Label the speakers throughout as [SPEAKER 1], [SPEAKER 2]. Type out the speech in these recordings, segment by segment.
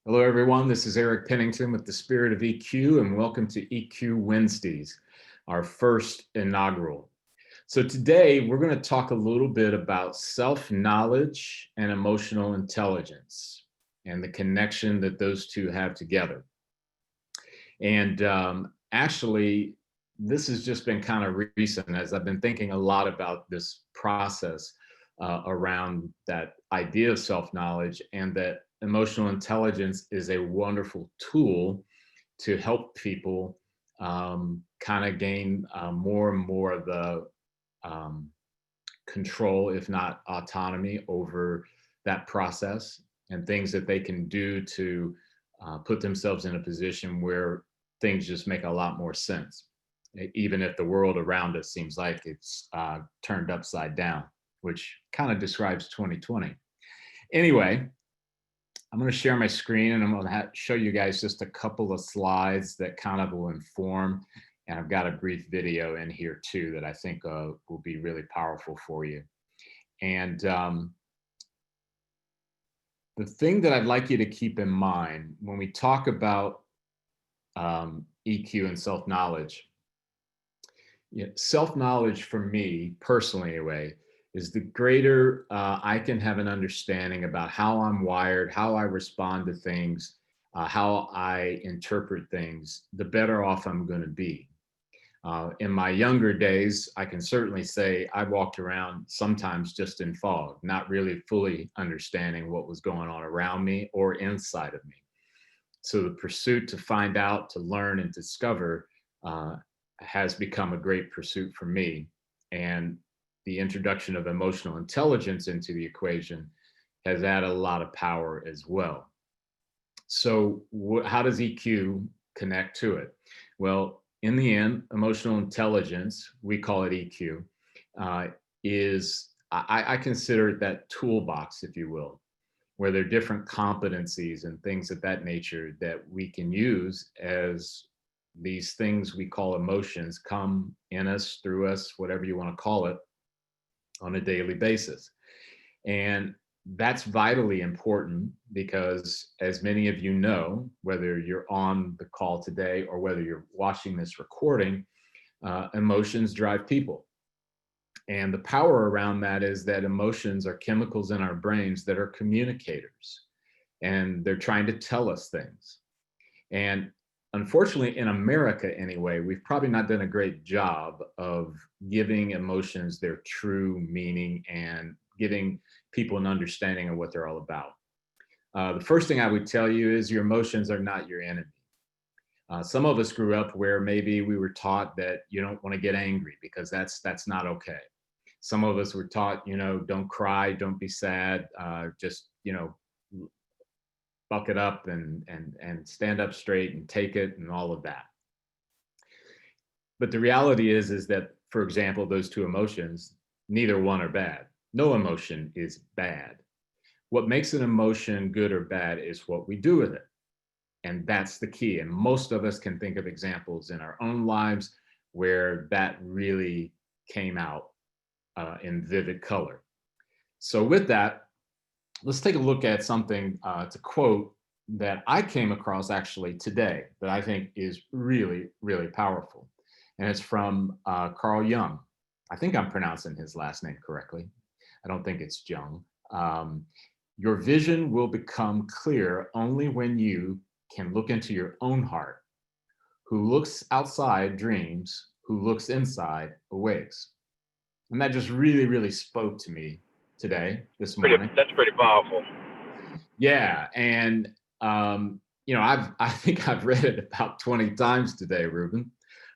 [SPEAKER 1] Hello, everyone. This is Eric Pennington with the Spirit of EQ, and welcome to EQ Wednesdays, our first inaugural. So today we're going to talk a little bit about self-knowledge and emotional intelligence and the connection that those two have together. And actually, this has just been kind of recent as I've been thinking a lot about this process around that idea of self-knowledge, and that emotional intelligence is a wonderful tool to help people kind of gain more and more of the control, if not autonomy, over that process and things that they can do to put themselves in a position where things just make a lot more sense, even if the world around us seems like it's turned upside down, which kind of describes 2020. Anyway, I'm going to share my screen and I'm going to show you guys just a couple of slides that kind of will inform. And I've got a brief video in here too that I think will be really powerful for you. And the thing that I'd like you to keep in mind when we talk about EQ and self-knowledge, self-knowledge for me personally anyway, is the greater I can have an understanding about how I'm wired, how I respond to things, how I interpret things, the better off I'm going to be. In my younger days, I can certainly say I walked around sometimes just in fog, not really fully understanding what was going on around me or inside of me. So the pursuit to find out, to learn, and discover has become a great pursuit for me. And the introduction of emotional intelligence into the equation has added a lot of power as well. So how does EQ connect to it? Well, in the end, emotional intelligence, we call it EQ, is, I consider it that toolbox, if you will, where there are different competencies and things of that nature that we can use as these things we call emotions come in us, through us, whatever you want to call it, on a daily basis. And that's vitally important because, as many of you know, whether you're on the call today or whether you're watching this recording, emotions drive people. And the power around that is that emotions are chemicals in our brains that are communicators, and they're trying to tell us things. And unfortunately, in America anyway, we've probably not done a great job of giving emotions their true meaning and giving people an understanding of what they're all about. The first thing I would tell you is your emotions are not your enemy. Some of us grew up where maybe we were taught that you don't want to get angry because that's not okay. Some of us were taught, don't cry, don't be sad, just, buck it up and stand up straight and take it and all of that. But the reality is that, for example, those two emotions, neither one are bad. No emotion is bad. What makes an emotion good or bad is what we do with it. And that's the key. And most of us can think of examples in our own lives where that really came out in vivid color. So with that, let's take a look at something to quote that I came across actually today that I think is really, really powerful. And it's from Carl Jung. I think I'm pronouncing his last name correctly. I don't think it's Jung. Your vision will become clear only when you can look into your own heart. Who looks outside dreams, who looks inside awakes. And that just really, really spoke to me today, this morning.
[SPEAKER 2] That's pretty powerful.
[SPEAKER 1] Yeah, and I think I've read it about 20 times today, Ruben,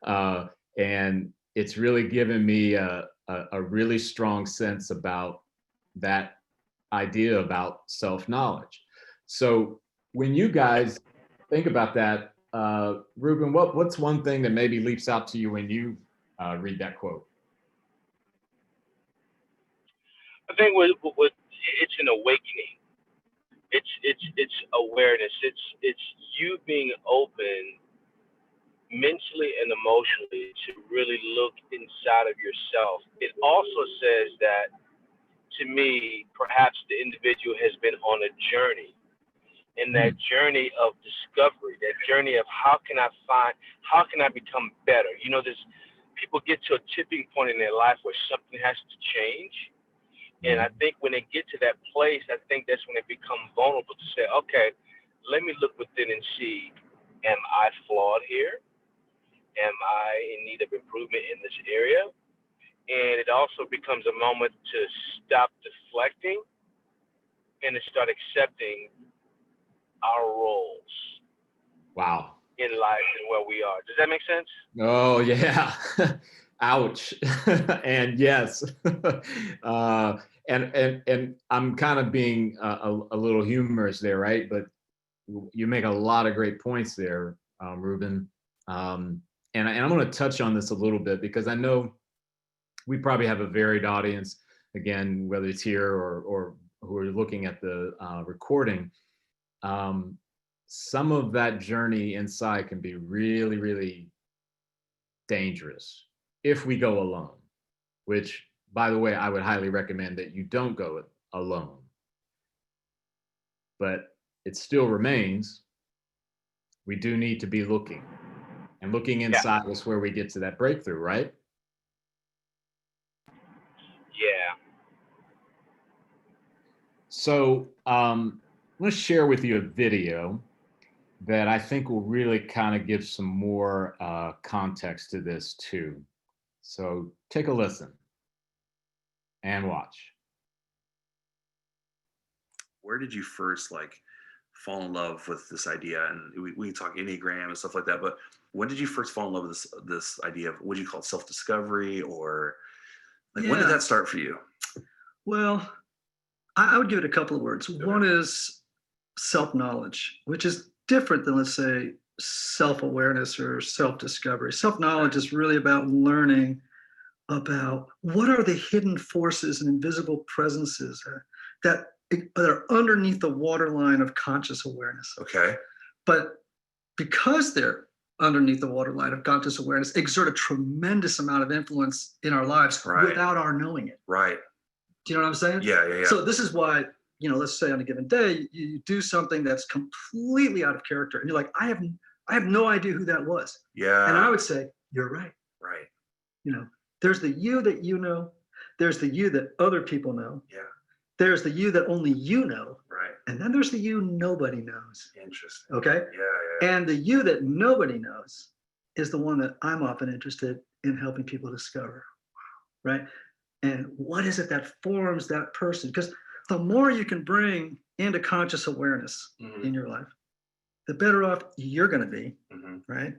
[SPEAKER 1] and it's really given me a really strong sense about that idea about self-knowledge. So when you guys think about that, Ruben, what's one thing that maybe leaps out to you when you read that quote?
[SPEAKER 2] I think it's an awakening. It's awareness. It's you being open mentally and emotionally to really look inside of yourself. It also says that, to me, perhaps the individual has been on a journey, in that journey of discovery, that journey of how can I become better? You know, there's people get to a tipping point in their life where something has to change. And I think when they get to that place, I think that's when they become vulnerable to say, okay, let me look within and see, am I flawed here? Am I in need of improvement in this area? And it also becomes a moment to stop deflecting and to start accepting our roles.
[SPEAKER 1] Wow.
[SPEAKER 2] In life and where we are. Does that make sense?
[SPEAKER 1] Oh yeah. Ouch. And yes. And I'm kind of being a little humorous there, right? But you make a lot of great points there, Ruben. And I'm going to touch on this a little bit because I know we probably have a varied audience, again, whether it's here or who are looking at the recording. Some of that journey inside can be really, really dangerous if we go alone, which, by the way, I would highly recommend that you don't go alone. But it still remains, we do need to be looking. And looking inside is where we get to that breakthrough, right?
[SPEAKER 2] Yeah.
[SPEAKER 1] So I'm going to share with you a video that I think will really kind of give some more context to this too. So take a listen and watch.
[SPEAKER 3] Where did you first fall in love with this idea? And we talk Enneagram and stuff like that, but when did you first fall in love with this idea of, what do you call it, self-discovery, or when did that start for you?
[SPEAKER 4] Well, I would give it a couple of words. One is self-knowledge, which is different than, let's say, self-awareness or self-discovery. Self-knowledge is really about learning about what are the hidden forces and invisible presences that are underneath the waterline of conscious awareness.
[SPEAKER 3] Okay.
[SPEAKER 4] But because they're underneath the waterline of conscious awareness, exert a tremendous amount of influence in our lives without our knowing it.
[SPEAKER 3] Right.
[SPEAKER 4] Do you know what I'm saying?
[SPEAKER 3] Yeah.
[SPEAKER 4] So this is why, let's say on a given day, you do something that's completely out of character, and you're like, I have no idea who that was.
[SPEAKER 3] Yeah.
[SPEAKER 4] And I would say, you're right.
[SPEAKER 3] Right.
[SPEAKER 4] There's the you that you know. There's the you that other people know.
[SPEAKER 3] Yeah.
[SPEAKER 4] There's the you that only you know.
[SPEAKER 3] Right.
[SPEAKER 4] And then there's the you nobody knows.
[SPEAKER 3] Interesting.
[SPEAKER 4] Okay?
[SPEAKER 3] Yeah.
[SPEAKER 4] And the you that nobody knows is the one that I'm often interested in helping people discover. Right? And what is it that forms that person? Because the more you can bring into conscious awareness in your life, the better off you're going to be, right?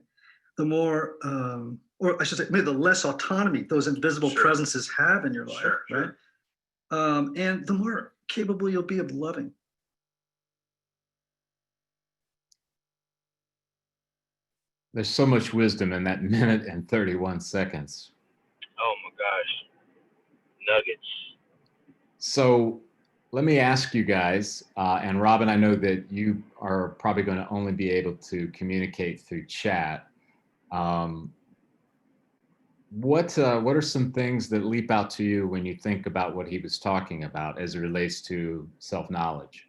[SPEAKER 4] The more, or I should say, maybe the less autonomy those invisible presences have in your life, right? And the more capable you'll be of loving.
[SPEAKER 1] There's so much wisdom in that minute and 31 seconds.
[SPEAKER 2] Oh my gosh. Nuggets.
[SPEAKER 1] So let me ask you guys, and Robin, I know that you are probably going to only be able to communicate through chat. What are some things that leap out to you when you think about what he was talking about as it relates to self-knowledge?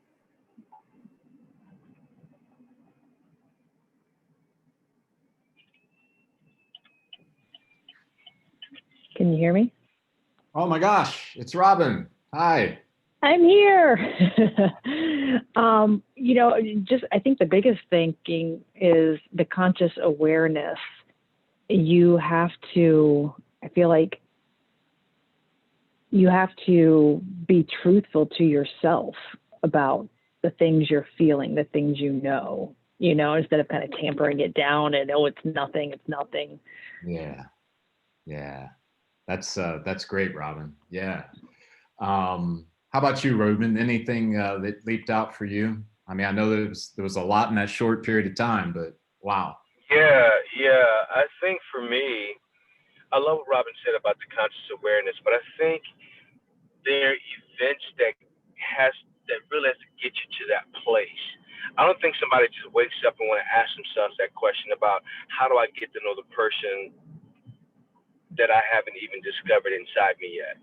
[SPEAKER 5] Can you hear me?
[SPEAKER 1] Oh my gosh, it's Robin. Hi.
[SPEAKER 5] I'm here. I think the biggest thinking is the conscious awareness. I feel like you have to be truthful to yourself about the things you're feeling, the things instead of kind of tampering it down and, it's nothing.
[SPEAKER 1] Yeah. That's great, Robin. Yeah. How about you, Ruben? Anything that leaped out for you? I mean, I know there was a lot in that short period of time, but wow.
[SPEAKER 2] Yeah. I think for me, I love what Robin said about the conscious awareness, but I think there are events that really has to get you to that place. I don't think somebody just wakes up and want to ask themselves that question about how do I get to know the person that I haven't even discovered inside me yet.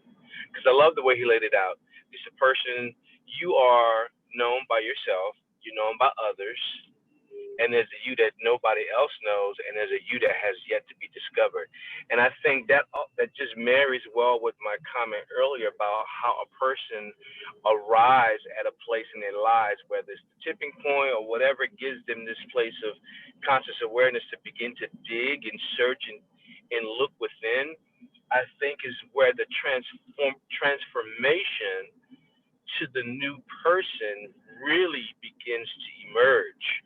[SPEAKER 2] Because I love the way he laid it out. It's a person, you are known by yourself, you know about others, and there's a you that nobody else knows, and there's a you that has yet to be discovered. And I think that that just marries well with my comment earlier about how a person arrives at a place in their lives, whether it's the tipping point or whatever gives them this place of conscious awareness to begin to dig and search and look within. I think is where the transformation to the new person really begins to emerge.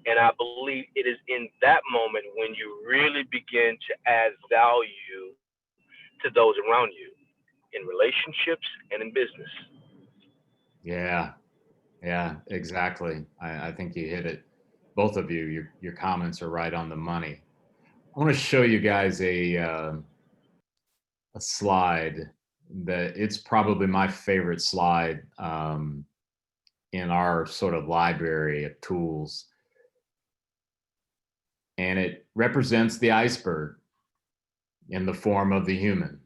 [SPEAKER 2] And I believe it is in that moment when you really begin to add value to those around you in relationships and in business.
[SPEAKER 1] Yeah, yeah, exactly. I think you hit it. Both of you, your comments are right on the money. I want to show you guys a slide that it's probably my favorite slide in our sort of library of tools. And it represents the iceberg in the form of the human.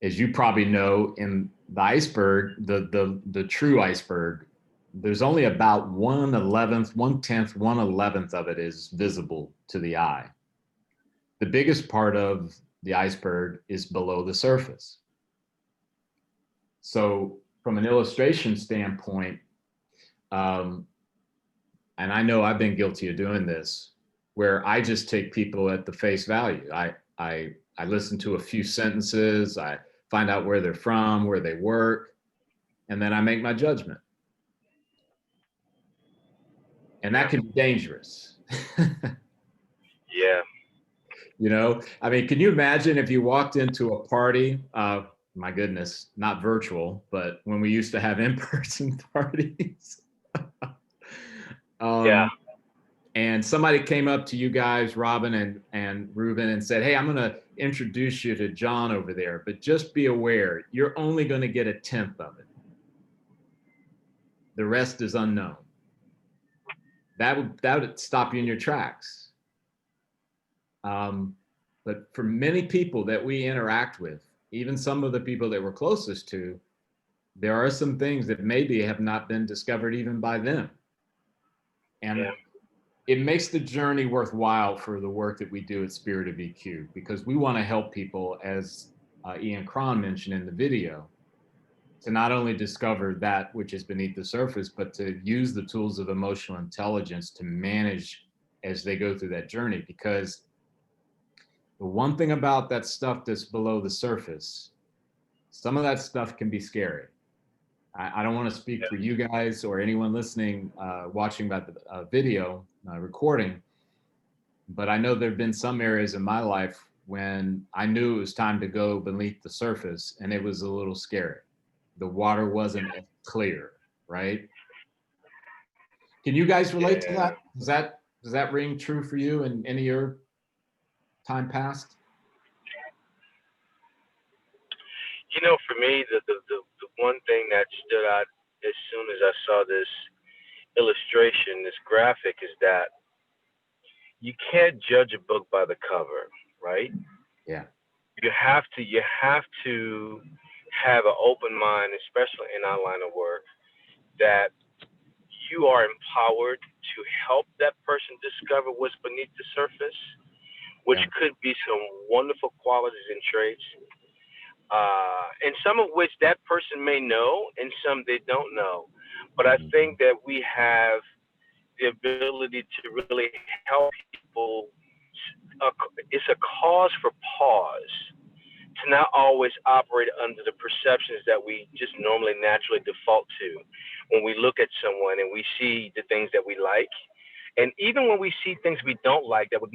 [SPEAKER 1] As you probably know, in the iceberg, the true iceberg, there's only about 1/11th, 1/10, 1/11th of it is visible to the eye. The biggest part of the iceberg is below the surface. So from an illustration standpoint, and I know I've been guilty of doing this, where I just take people at the face value. I listen to a few sentences, I find out where they're from, where they work, and then I make my judgment. And that can be dangerous.
[SPEAKER 2] Yeah.
[SPEAKER 1] You know, I mean, can you imagine if you walked into a party, my goodness, not virtual, but when we used to have in-person parties,
[SPEAKER 2] Yeah.
[SPEAKER 1] and somebody came up to you guys, Robin and Ruben, and said, "Hey, I'm going to introduce you to John over there, but just be aware, you're only going to get 1/10 of it. The rest is unknown." That would stop you in your tracks. But for many people that we interact with, even some of the people that we're closest to, there are some things that maybe have not been discovered even by them. And
[SPEAKER 2] Yeah.
[SPEAKER 1] it makes the journey worthwhile for the work that we do at Spirit of EQ, because we want to help people, as Ian Cron mentioned in the video, to not only discover that which is beneath the surface, but to use the tools of emotional intelligence to manage as they go through that journey. Because the one thing about that stuff that's below the surface, some of that stuff can be scary. I don't want to speak for you guys or anyone listening, watching about the video recording, but I know there have been some areas in my life when I knew it was time to go beneath the surface and it was a little scary. The water wasn't as clear, right? Can you guys relate to
[SPEAKER 2] Yeah.
[SPEAKER 1] that? Does that ring true for you in any of your time past?
[SPEAKER 2] You know, for me, the one thing that stood out as soon as I saw this illustration, this graphic, is that you can't judge a book by the cover, right?
[SPEAKER 1] Yeah.
[SPEAKER 2] You have to have an open mind, especially in our line of work, that you are empowered to help that person discover what's beneath the surface, which
[SPEAKER 1] Yeah.
[SPEAKER 2] could be some wonderful qualities and traits, and some of which that person may know and some they don't know. But I think that we have the ability to really help people. It's a cause for pause to not always operate under the perceptions that we just normally naturally default to when we look at someone and we see the things that we like. And even when we see things we don't like that would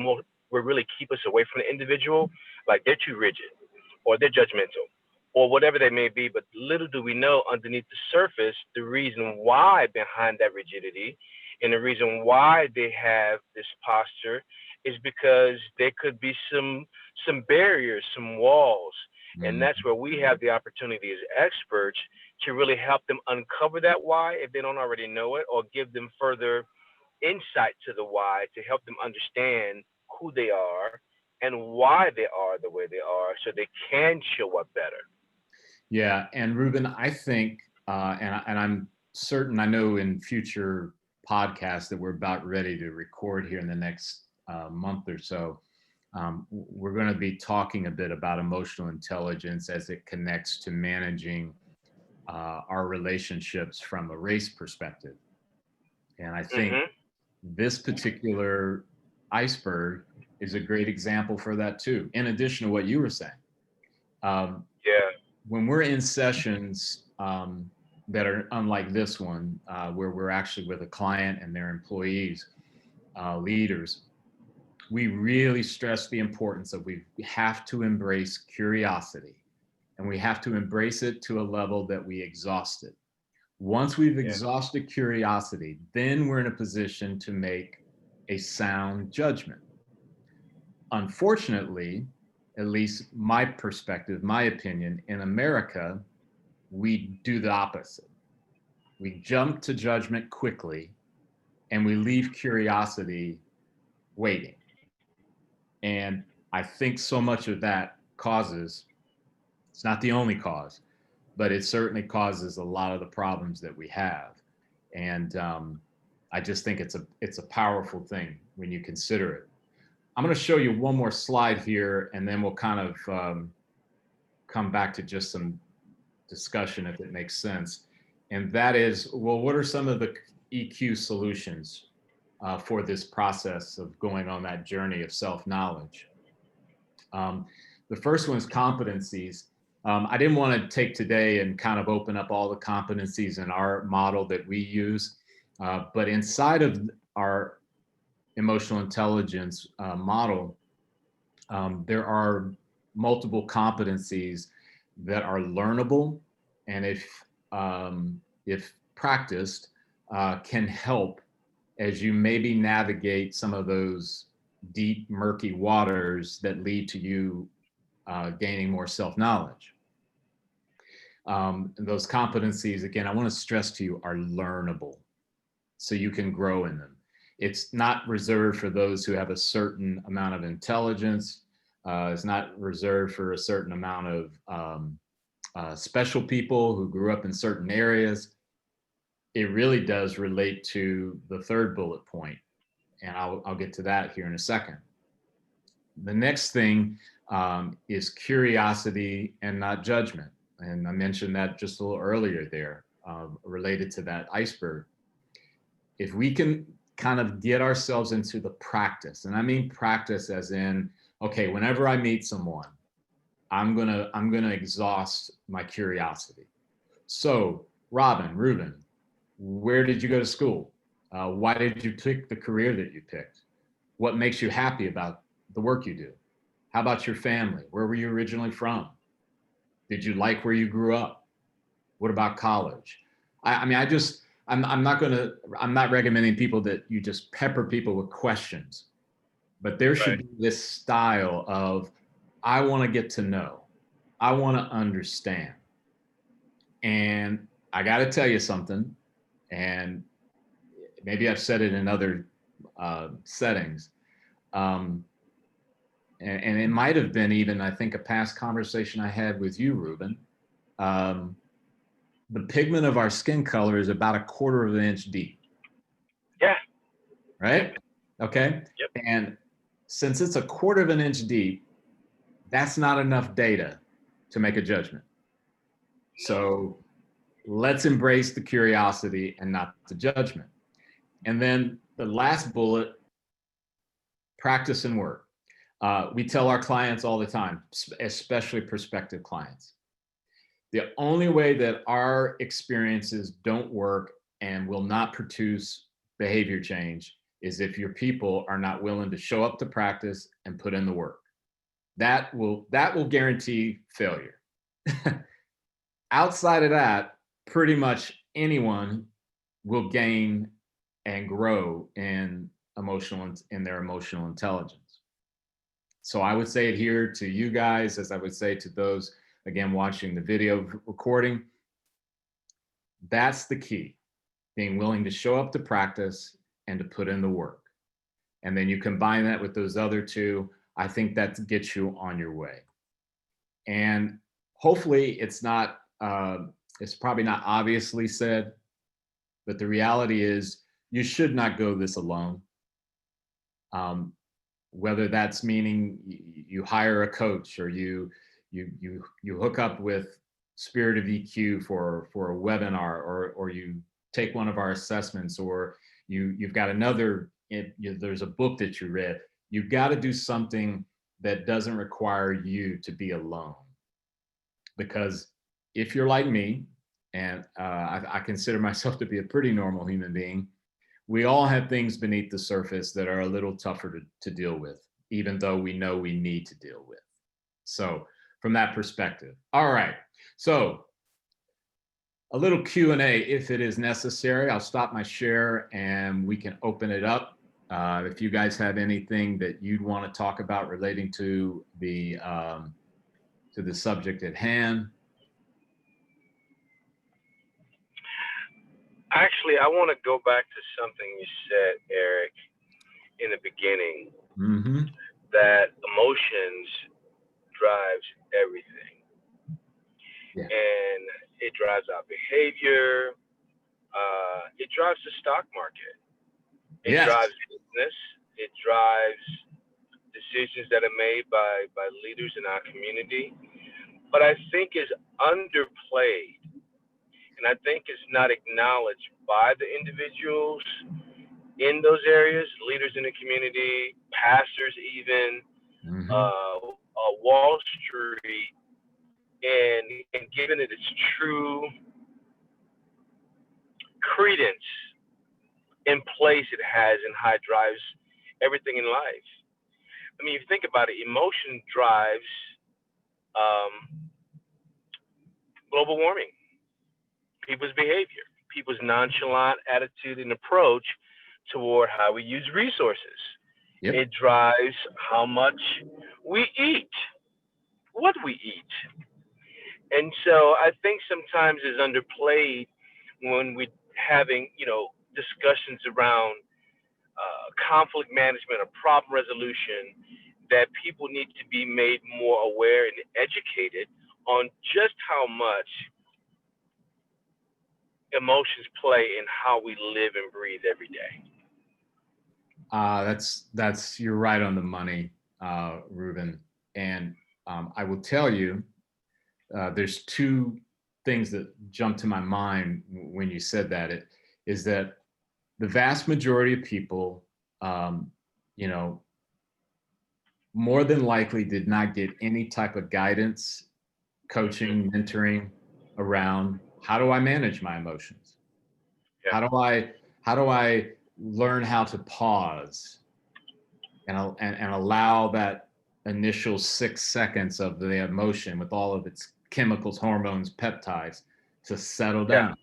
[SPEAKER 2] really keep us away from the individual, like they're too rigid or they're judgmental or whatever they may be. But little do we know underneath the surface, the reason why behind that rigidity and the reason why they have this posture is because there could be some barriers, some walls. And that's where we have the opportunity as experts to really help them uncover that why if they don't already know it, or give them further insight to the why to help them understand who they are and why they are the way they are so they can show up better.
[SPEAKER 1] Yeah, and Ruben, I think, and I'm certain, I know in future podcasts that we're about ready to record here in the next month or so, we're going to be talking a bit about emotional intelligence as it connects to managing our relationships from a race perspective. And I think
[SPEAKER 2] Mm-hmm.
[SPEAKER 1] this particular iceberg is a great example for that too, in addition to what you were saying. Um,
[SPEAKER 2] Yeah.
[SPEAKER 1] when we're in sessions that are unlike this one, where we're actually with a client and their employees, leaders, we really stress the importance of we have to embrace curiosity, and we have to embrace it to a level that we exhaust it. Once we've
[SPEAKER 2] Yeah.
[SPEAKER 1] exhausted curiosity, then we're in a position to make a sound judgment. Unfortunately, at least my perspective, my opinion, in America, we do the opposite. We jump to judgment quickly and we leave curiosity waiting. And I think so much of that causes, it's not the only cause, but it certainly causes a lot of the problems that we have. And I just think it's a powerful thing when you consider it. I'm going to show you one more slide here, and then we'll kind of come back to just some discussion if it makes sense. And that is, well, what are some of the EQ solutions for this process of going on that journey of self-knowledge? The first one is competencies. I didn't want to take today and kind of open up all the competencies in our model that we use, but inside of our emotional intelligence model, there are multiple competencies that are learnable, and if practiced, can help as you maybe navigate some of those deep, murky waters that lead to you gaining more self-knowledge. Those competencies, again, I want to stress to you, are learnable, so you can grow in them. It's not reserved for those who have a certain amount of intelligence. It's not reserved for a certain amount of special people who grew up in certain areas. It really does relate to the third bullet point, and I'll get to that here in a second. The next thing is curiosity and not judgment. And I mentioned that just a little earlier there, related to that iceberg. If we can kind of get ourselves into the practice, and I mean practice as in, okay, whenever I meet someone, I'm gonna exhaust my curiosity. So, Ruben, where did you go to school? Why did you pick the career that you picked? What makes you happy about the work you do? How about your family? Where were you originally from? Did you like where you grew up? What about college? I mean, I'm not recommending people that you just pepper people with questions, but there should
[SPEAKER 2] Right.
[SPEAKER 1] be this style of, I want to get to know, I want to understand. And I got to tell you something, and maybe I've said it in other settings. And it might have been even, I think, a past conversation I had with you, Ruben. Um, the pigment of our skin color is about 1/4 of an inch deep.
[SPEAKER 2] Yeah.
[SPEAKER 1] Right? Okay.
[SPEAKER 2] Yep.
[SPEAKER 1] And since it's 1/4 of an inch deep, that's not enough data to make a judgment. So let's embrace the curiosity and not the judgment. And then the last bullet, practice and work. We tell our clients all the time, especially prospective clients, the only way that our experiences don't work and will not produce behavior change is if your people are not willing to show up to practice and put in the work. That will guarantee failure. Outside of that, pretty much anyone will gain and grow in their emotional intelligence. So I would say it here to you guys, as I would say to those, again, watching the video recording. That's the key, being willing to show up to practice and to put in the work. And then you combine that with those other two, I think that gets you on your way. And hopefully it's probably not obviously said, but the reality is you should not go this alone. Whether that's meaning you hire a coach, or you hook up with Spirit of EQ for a webinar, or you take one of our assessments, or you've got another, there's a book that you read. You've got to do something that doesn't require you to be alone. Because if you're like me, and I consider myself to be a pretty normal human being, we all have things beneath the surface that are a little tougher to deal with, even though we know we need to deal with. So from that perspective. All right. So a little Q&A if it is necessary. I'll stop my share and we can open it up. If you guys have anything that you'd want to talk about relating to the subject at hand.
[SPEAKER 2] Actually, I want to go back to something you said, Eric, in the beginning, that emotions drives everything.
[SPEAKER 1] Yeah.
[SPEAKER 2] And it drives our behavior. It drives the stock market. It drives business. It drives decisions that are made by leaders in our community. But I think is underplayed, and I think it's not acknowledged by the individuals in those areas, leaders in the community, pastors even, Wall Street, and giving it its true credence and place it has in how it drives everything in life. I mean, if you think about it, emotion drives global warming, people's behavior, people's nonchalant attitude and approach toward how we use resources.
[SPEAKER 1] Yep.
[SPEAKER 2] It drives how much we eat, what we eat. And so I think sometimes it's underplayed when we're having, discussions around conflict management or problem resolution, that people need to be made more aware and educated on just how much emotions play in how we live and breathe every day.
[SPEAKER 1] That's you're right on the money, Ruben. And I will tell you, there's two things that jumped to my mind when you said that. It is that the vast majority of people, more than likely did not get any type of guidance, coaching, mentoring around how do I manage my emotions? Yeah. How do I learn how to pause and allow that initial 6 seconds of the emotion with all of its chemicals, hormones, peptides to settle down.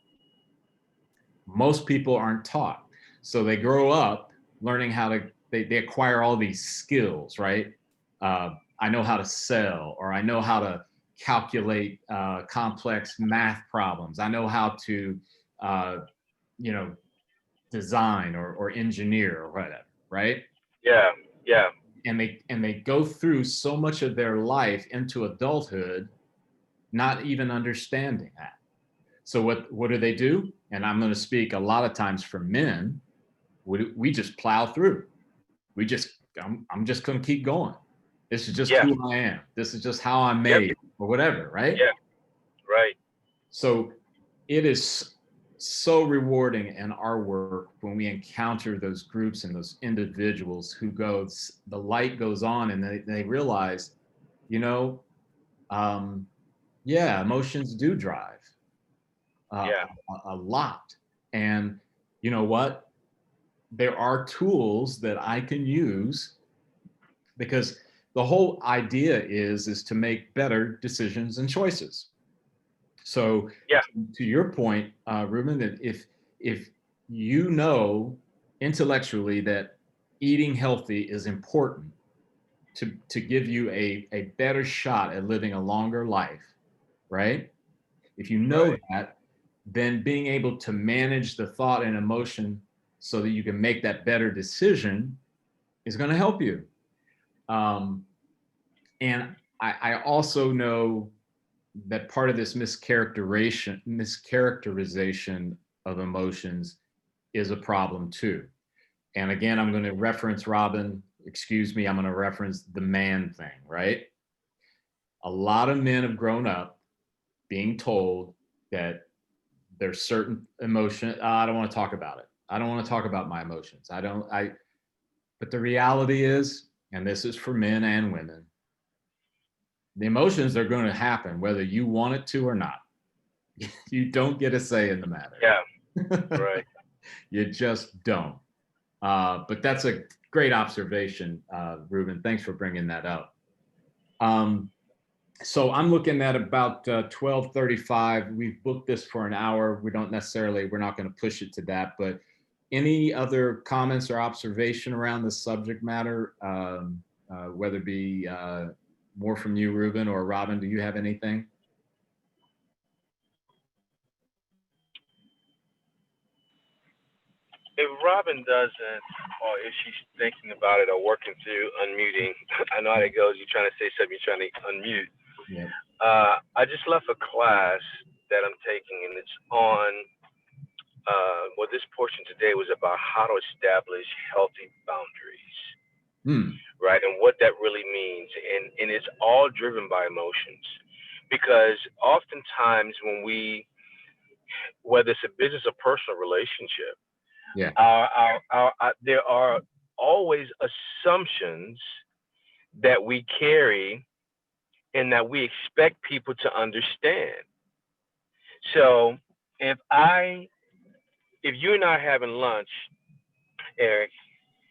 [SPEAKER 1] Most people aren't taught. So they grow up learning how to, they acquire all these skills, right? I know how to sell, or I know how to calculate complex math problems. I know how to, design or engineer or whatever, right?
[SPEAKER 2] Yeah, yeah.
[SPEAKER 1] And they go through so much of their life into adulthood not even understanding that. So what do they do? And I'm going to speak a lot of times for men. We just plow through. I'm just going to keep going. This is just who I am. This is just how I'm made, or whatever, right?
[SPEAKER 2] Yeah, right.
[SPEAKER 1] So it is so rewarding in our work when we encounter those groups and those individuals who the light goes on and they realize, emotions do drive a lot. And you know what? There are tools that I can use, because the whole idea is to make better decisions and choices. So to your point, Ruben, that if you know intellectually that eating healthy is important to give you a better shot at living a longer life, right? If you know that, then being able to manage the thought and emotion so that you can make that better decision is going to help you. And I also know that part of this mischaracterization of emotions is a problem too. And again, I'm going to reference Robin, excuse me, I'm going to reference the man thing, right? A lot of men have grown up being told that there's certain emotion. I don't want to talk about it. I don't want to talk about my emotions. But the reality is, and this is for men and women, the emotions are going to happen whether you want it to or not. You don't get a say in the matter.
[SPEAKER 2] Yeah. Right.
[SPEAKER 1] You just don't. But that's a great observation, Ruben. Thanks for bringing that up. So I'm looking at about 12:35. We've booked this for an hour. We're not going to push it to that. But any other comments or observation around the subject matter, whether it be more from you, Ruben, or Robin? Do you have anything?
[SPEAKER 2] If Robin doesn't, or if she's thinking about it or working through unmuting, I know how it goes. You're trying to say something, you're trying to unmute.
[SPEAKER 1] Yeah.
[SPEAKER 2] I just left a class that I'm taking, and it's on, well, this portion today was about how to establish healthy boundaries, right? And what that really means. And it's all driven by emotions. Because oftentimes when whether it's a business or personal relationship,
[SPEAKER 1] Yeah.
[SPEAKER 2] there are always assumptions that we carry and that we expect people to understand. So if you and I are having lunch, Eric,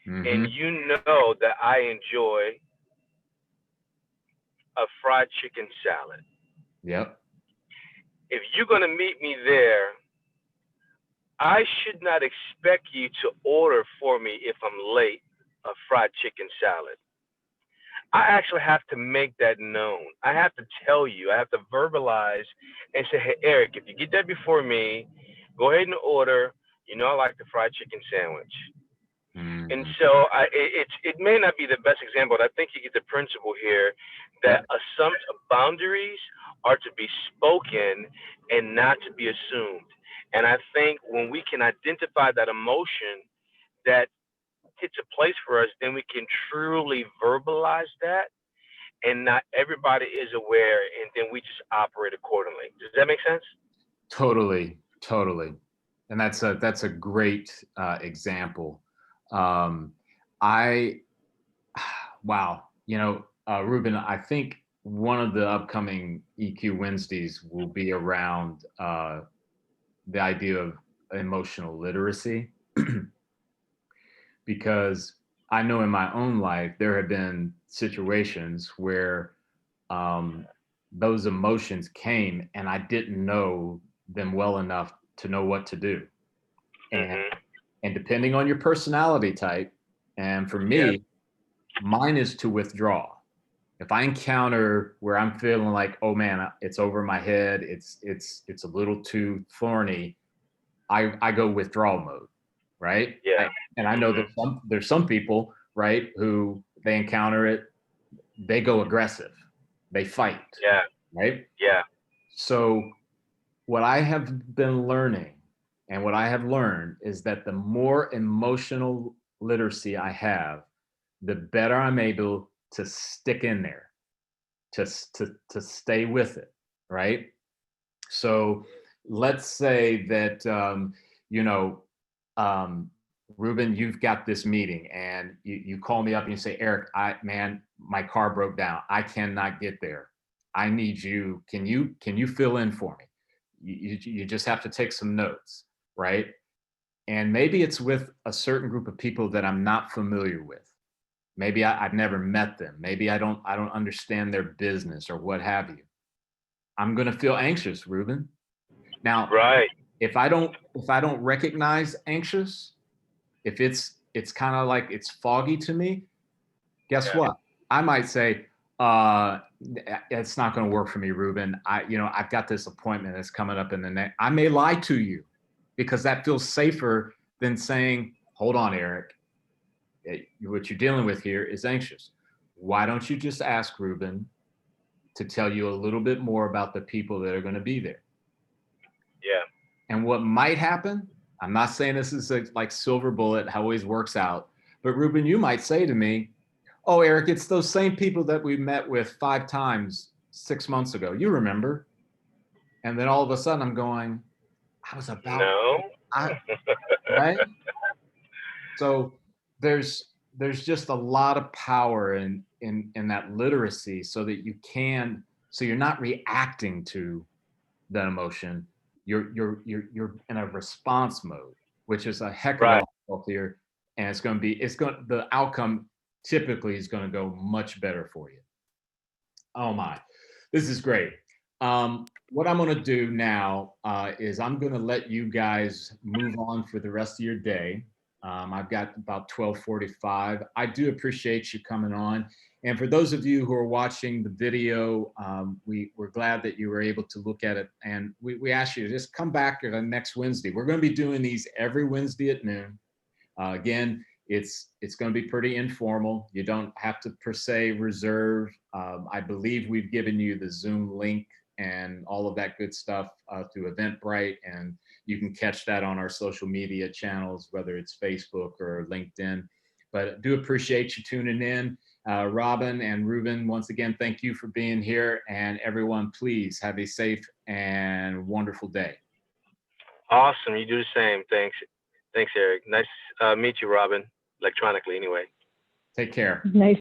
[SPEAKER 2] and you know that I enjoy a fried chicken salad.
[SPEAKER 1] Yep.
[SPEAKER 2] If you're going to meet me there, I should not expect you to order for me if I'm late a fried chicken salad. I actually have to make that known. I have to tell you, I have to verbalize and say, hey, Eric, if you get that before me, go ahead and order. You know I like the fried chicken sandwich. And so it may not be the best example, but I think you get the principle here that boundaries are to be spoken and not to be assumed. And I think when we can identify that emotion that hits a place for us, then we can truly verbalize that, and not everybody is aware, and then we just operate accordingly. Does that make sense?
[SPEAKER 1] Totally. And that's a great example. Wow, Ruben, I think one of the upcoming EQ Wednesdays will be around the idea of emotional literacy, because I know in my own life there have been situations where those emotions came and I didn't know them well enough to know what to do. And depending on your personality type, and for me, mine is to withdraw. If I encounter where I'm feeling like, oh man, it's over my head, it's a little too thorny, I go withdrawal mode, right?
[SPEAKER 2] Yeah.
[SPEAKER 1] And I know that there's some people, right, who they encounter it, they go aggressive, they fight.
[SPEAKER 2] Yeah.
[SPEAKER 1] Right?
[SPEAKER 2] Yeah.
[SPEAKER 1] So what I have been learning and what I have learned is that the more emotional literacy I have, the better I'm able to stick in there, to stay with it, right? So let's say that, Ruben, you've got this meeting and you call me up and you say, Eric, my car broke down. I cannot get there. I need you. Can you fill in for me? You just have to take some notes, right? And maybe it's with a certain group of people that I'm not familiar with. Maybe I've never met them. Maybe I don't understand their business or what have you. I'm going to feel anxious, Ruben. Now,
[SPEAKER 2] right.
[SPEAKER 1] If I don't recognize anxious, if it's kind of like it's foggy to me, guess what? I might say, it's not going to work for me, Ruben. I've got this appointment that's coming up in the next. I may lie to you because that feels safer than saying, hold on, Eric, what you're dealing with here is anxious. Why don't you just ask Ruben to tell you a little bit more about the people that are going to be there?
[SPEAKER 2] Yeah.
[SPEAKER 1] And what might happen, I'm not saying this is a, like silver bullet, how it always works out, but Ruben, you might say to me, oh, Eric, it's those same people that we met with 5 times 6 months ago. You remember? And then all of a sudden I'm going, I was about,
[SPEAKER 2] No.
[SPEAKER 1] right? So there's just a lot of power in that literacy, so that you can, so you're not reacting to that emotion. You're in a response mode, which is a heck of a
[SPEAKER 2] Right.
[SPEAKER 1] lot healthier, and the outcome typically is going to go much better for you. Oh my, this is great. What I'm going to do now is I'm going to let you guys move on for the rest of your day. I've got about 12:45. I do appreciate you coming on. And for those of you who are watching the video, we're glad that you were able to look at it. And we ask you to just come back next Wednesday. We're going to be doing these every Wednesday at noon. Again, it's going to be pretty informal. You don't have to per se reserve. I believe we've given you the Zoom link and all of that good stuff through Eventbrite, and you can catch that on our social media channels, whether it's Facebook or LinkedIn. But do appreciate you tuning in. Robin and Ruben, once again, thank you for being here. And everyone, please have a safe and wonderful day.
[SPEAKER 2] Awesome. You do the same. Thanks. Thanks, Eric. Nice meet you, Robin, electronically anyway.
[SPEAKER 1] Take care.
[SPEAKER 5] Nice